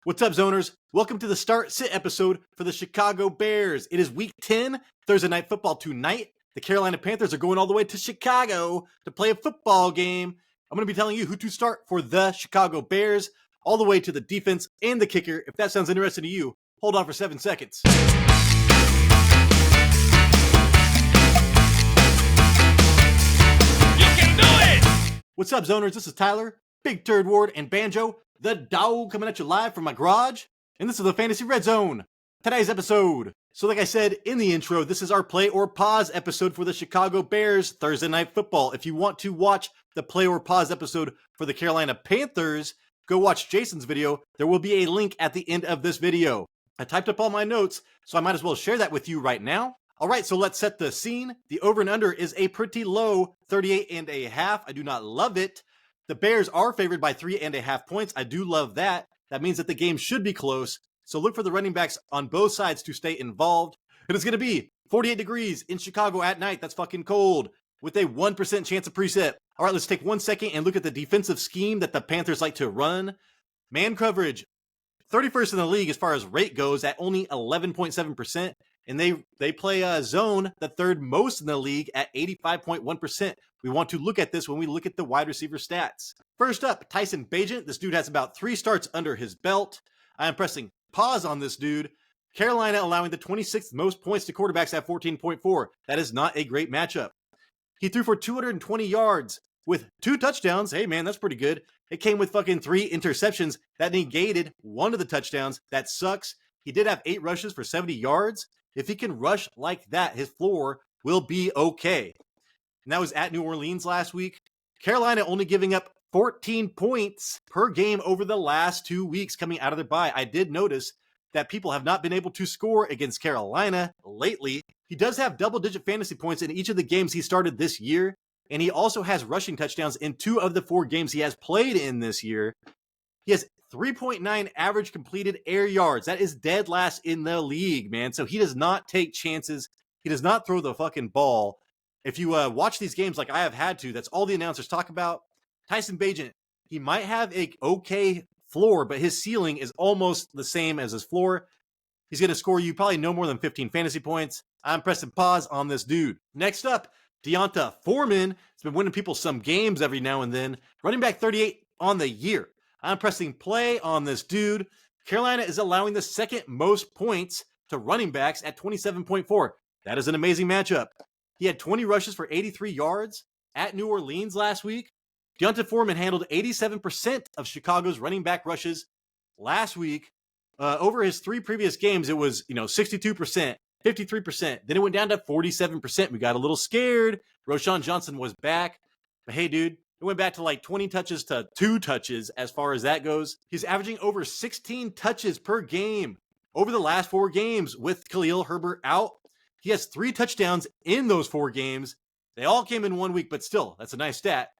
What's up, Zoners? Welcome to the start-sit episode for the Chicago Bears. It is Week 10, Thursday Night Football tonight. The Carolina Panthers are going all the way to Chicago to play a football game. I'm going to be telling you who to start for the Chicago Bears, all the way to the defense and the kicker. If that sounds interesting to you, hold on for 7 seconds. You can do it! What's up, Zoners? This is Tyler, Big Turd Ward, and Banjo, the dog, coming at you live from my garage. And this is the Fantasy Red Zone, today's episode. So like I said in the intro, this is our play or pause episode for the Chicago Bears Thursday Night Football. If you want to watch the play or pause episode for the Carolina Panthers, go watch Jason's video. There will be a link at the end of this video. I typed up all my notes, so I might as well share that with you right now. All right, so let's set the scene. The over and under is a pretty low 38.5. I do not love it. The Bears are favored by 3.5 points. I do love that. That means that the game should be close. So look for the running backs on both sides to stay involved. It is going to be 48 degrees in Chicago at night. That's fucking cold, with a 1% chance of preset. All right, let's take 1 second and look at the defensive scheme that the Panthers like to run. Man coverage, 31st in the league as far as rate goes at only 11.7%. And they play zone, the third most in the league at 85.1%. We want to look at this when we look at the wide receiver stats. First up, Tyson Bagent. This dude has about 3 starts under his belt. I am pressing pause on this dude. Carolina allowing the 26th most points to quarterbacks at 14.4. That is not a great matchup. He threw for 220 yards with 2 touchdowns. Hey, man, that's pretty good. It came with fucking 3 interceptions that negated one of the touchdowns. That sucks. He did have 8 rushes for 70 yards. If he can rush like that, his floor will be okay. And that was at New Orleans last week. Carolina only giving up 14 points per game over the last 2 weeks coming out of their bye. I did notice that people have not been able to score against Carolina lately. He does have double-digit fantasy points in each of the games he started this year, and he also has rushing touchdowns in 2 of the 4 games he has played in this year. He has 3.9 average completed air yards. That is dead last in the league, man. So he does not take chances. He does not throw the fucking ball. If you watch these games like I have had to, that's all the announcers talk about. Tyson Bagent, he might have a okay floor, but his ceiling is almost the same as his floor. He's going to score you probably no more than 15 fantasy points. I'm pressing pause on this dude. Next up, Foreman. He's been winning people some games every now and then. Running back 38 on the year. I'm pressing play on this dude. Carolina is allowing the second most points to running backs at 27.4. That is an amazing matchup. He had 20 rushes for 83 yards at New Orleans last week. Foreman handled 87% of Chicago's running back rushes last week. Over his 3 previous games, it was 62%, 53%. Then it went down to 47%. We got a little scared. Roschon Johnson was back. But hey, dude, it went back to like 20 touches to 2 touches as far as that goes. He's averaging over 16 touches per game over the last 4 games with Herbert out. He has 3 touchdowns in those 4 games. They all came in 1 week, but still, that's a nice stat.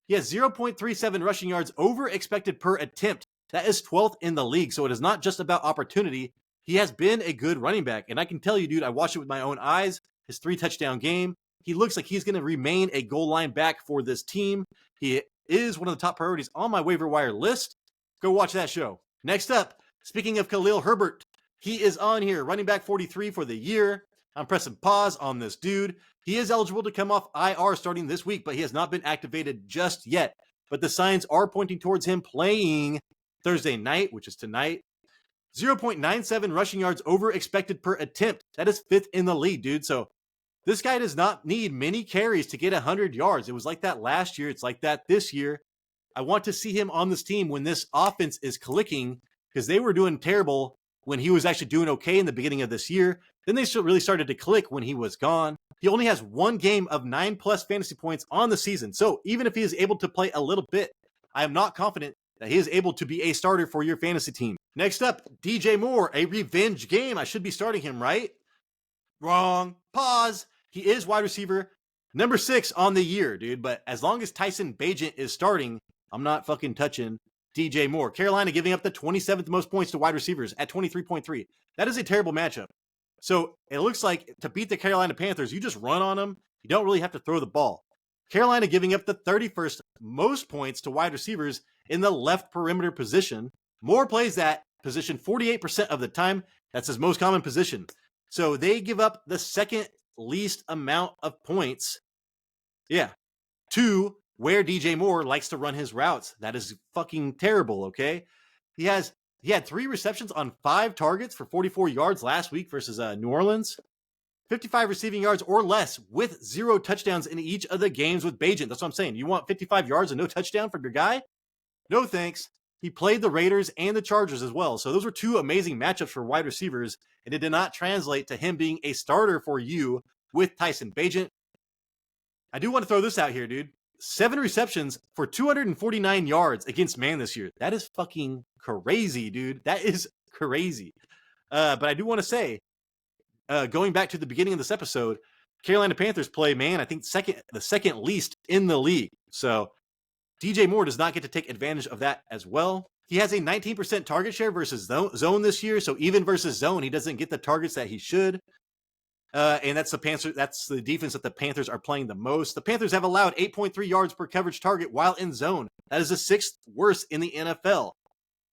He has 0.37 rushing yards over expected per attempt. That is 12th in the league, so it is not just about opportunity. He has been a good running back, and I can tell you, dude, I watched it with my own eyes. His 3-touchdown game. He looks like he's going to remain a goal line back for this team. He is one of the top priorities on my waiver wire list. Go watch that show. Next up, speaking of Herbert, he is on here, running back 43 for the year. I'm pressing pause on this dude. He is eligible to come off IR starting this week, but he has not been activated just yet. But the signs are pointing towards him playing Thursday night, which is tonight. 0.97 rushing yards over expected per attempt. That is 5th in the league, dude. So this guy does not need many carries to get 100 yards. It was like that last year. It's like that this year. I want to see him on this team when this offense is clicking, because they were doing terrible when he was actually doing okay in the beginning of this year. Then they really started to click when he was gone. He only has 1 game of 9+ fantasy points on the season. So even if he is able to play a little bit, I am not confident that he is able to be a starter for your fantasy team. Next up, DJ Moore, a revenge game. I should be starting him, right? Wrong. Pause. He is wide receiver number 6 on the year, dude. But as long as Tyson Bagent is starting, I'm not fucking touching DJ Moore. Carolina giving up the 27th most points to wide receivers at 23.3. That is a terrible matchup. So it looks like to beat the Carolina Panthers, you just run on them. You don't really have to throw the ball. Carolina giving up the 31st most points to wide receivers in the left perimeter position. Moore plays that position 48% of the time. That's his most common position. So they give up the second least amount of points. Yeah. To where DJ Moore likes to run his routes. That is fucking terrible, okay? He had 3 receptions on 5 targets for 44 yards last week versus New Orleans. 55 receiving yards or less with 0 touchdowns in each of the games with Bagent. That's what I'm saying. You want 55 yards and no touchdown from your guy? No thanks. He played the Raiders and the Chargers as well. So those were 2 amazing matchups for wide receivers, and it did not translate to him being a starter for you with Tyson Bagent. I do want to throw this out here, dude. 7 receptions for 249 yards against man this year. That is fucking crazy, dude. That is crazy. But I do want to say, going back to the beginning of this episode, Carolina Panthers play man, I think the second least in the league. So DJ Moore does not get to take advantage of that as well. He has a 19% target share versus zone this year. So even versus zone, he doesn't get the targets that he should. And that's the defense that the Panthers are playing the most. The Panthers have allowed 8.3 yards per coverage target while in zone. That is the 6th worst in the NFL.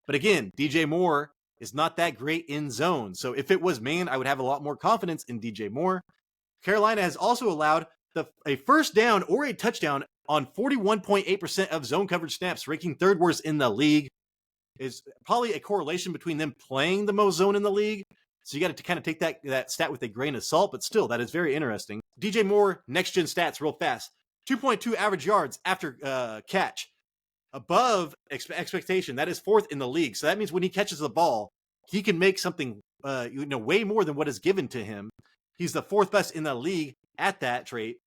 But again, DJ Moore is not that great in zone. So if it was man, I would have a lot more confidence in DJ Moore. Carolina has also allowed a first down or a touchdown on 41.8% of zone coverage snaps, ranking 3rd worst in the league. Is probably a correlation between them playing the most zone in the league. So you got to kind of take that stat with a grain of salt, but still, that is very interesting. DJ Moore, next-gen stats real fast. 2.2 average yards after catch. Above expectation. That is 4th in the league. So that means when he catches the ball, he can make something way more than what is given to him. He's the 4th best in the league at that trait.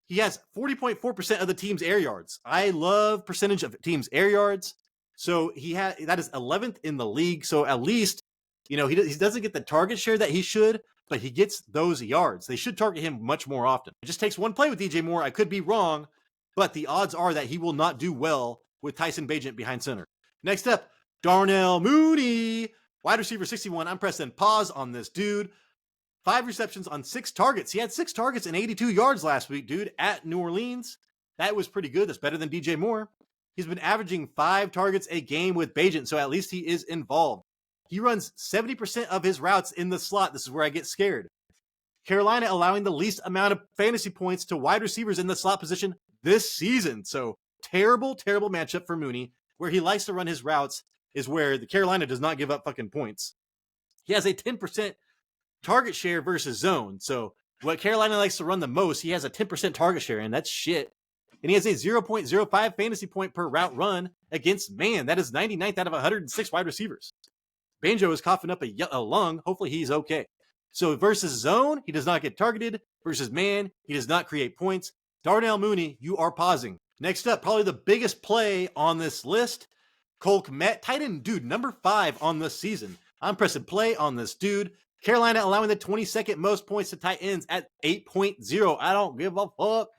He has 40.4% of the team's air yards. I love percentage of team's air yards. So that is 11th in the league. So at least, he doesn't get the target share that he should, but he gets those yards. They should target him much more often. It just takes one play with DJ Moore. I could be wrong, but the odds are that he will not do well with Tyson Bagent behind center. Next up, Darnell Mooney, wide receiver 61. I'm pressing pause on this dude. 5 receptions on 6 targets. He had 6 targets and 82 yards last week, dude, at New Orleans. That was pretty good. That's better than DJ Moore. He's been averaging 5 targets a game with Bagent, so at least he is involved. He runs 70% of his routes in the slot. This is where I get scared. Carolina allowing the least amount of fantasy points to wide receivers in the slot position this season. So terrible, terrible matchup for Mooney. Where he likes to run his routes is where the Carolina does not give up fucking points. He has a 10% target share versus zone. So what Carolina likes to run the most, he has a 10% target share, and that's shit. And he has a 0.05 fantasy point per route run against man. That is 99th out of 106 wide receivers. Banjo is coughing up a lung. Hopefully he's okay. So versus zone, he does not get targeted. Versus man, he does not create points. Darnell Mooney, you are pausing. Next up, probably the biggest play on this list, Cole Kmet, tight end dude, number 5 on this season. I'm pressing play on this dude. Carolina allowing the 22nd most points to tight ends at 8.0. I don't give a fuck.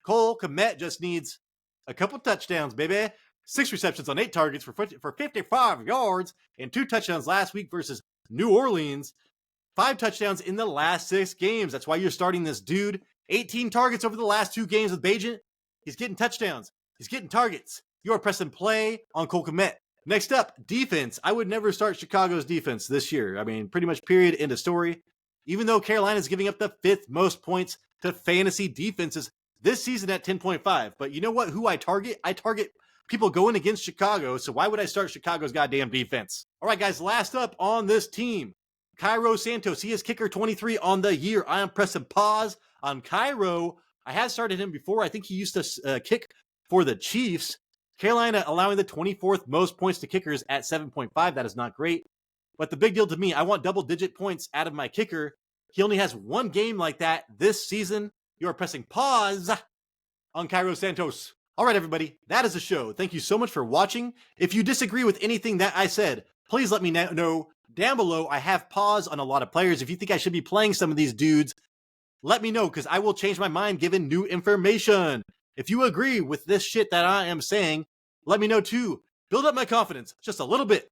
Cole Kmet just needs a couple touchdowns, baby. 6 receptions on 8 targets for 55 yards and 2 touchdowns last week versus New Orleans. 5 touchdowns in the last 6 games. That's why you're starting this dude. 18 targets over the last 2 games with Bagent. He's getting touchdowns. He's getting targets. You are pressing play on Cole Kmet. Next up, defense. I would never start Chicago's defense this year. I mean, pretty much period, end of story. Even though Carolina's giving up the 5th most points to fantasy defenses this season at 10.5. But you know what? Who I target? I target people going against Chicago. So why would I start Chicago's goddamn defense? All right, guys, last up on this team, Cairo Santos. He is kicker 23 on the year. I am pressing pause on Cairo. I had started him before. I think he used to kick for the Chiefs. Carolina allowing the 24th most points to kickers at 7.5. That is not great. But the big deal to me, I want double-digit points out of my kicker. He only has 1 game like that this season. You are pressing pause on Cairo Santos. All right, everybody, that is the show. Thank you so much for watching. If you disagree with anything that I said, please let me know down below. I have pause on a lot of players. If you think I should be playing some of these dudes, let me know, because I will change my mind given new information. If you agree with this shit that I am saying, let me know too. Build up my confidence just a little bit.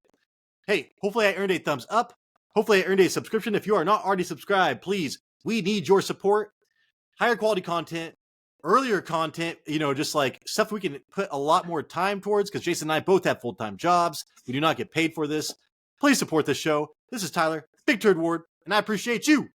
Hey, hopefully I earned a thumbs up. Hopefully I earned a subscription. If you are not already subscribed, please, we need your support. Higher quality content, earlier content, just like stuff we can put a lot more time towards, because Jason and I both have full-time jobs. We do not get paid for this. Please support this show. This is Tyler, Big Turd Ward, and I appreciate you.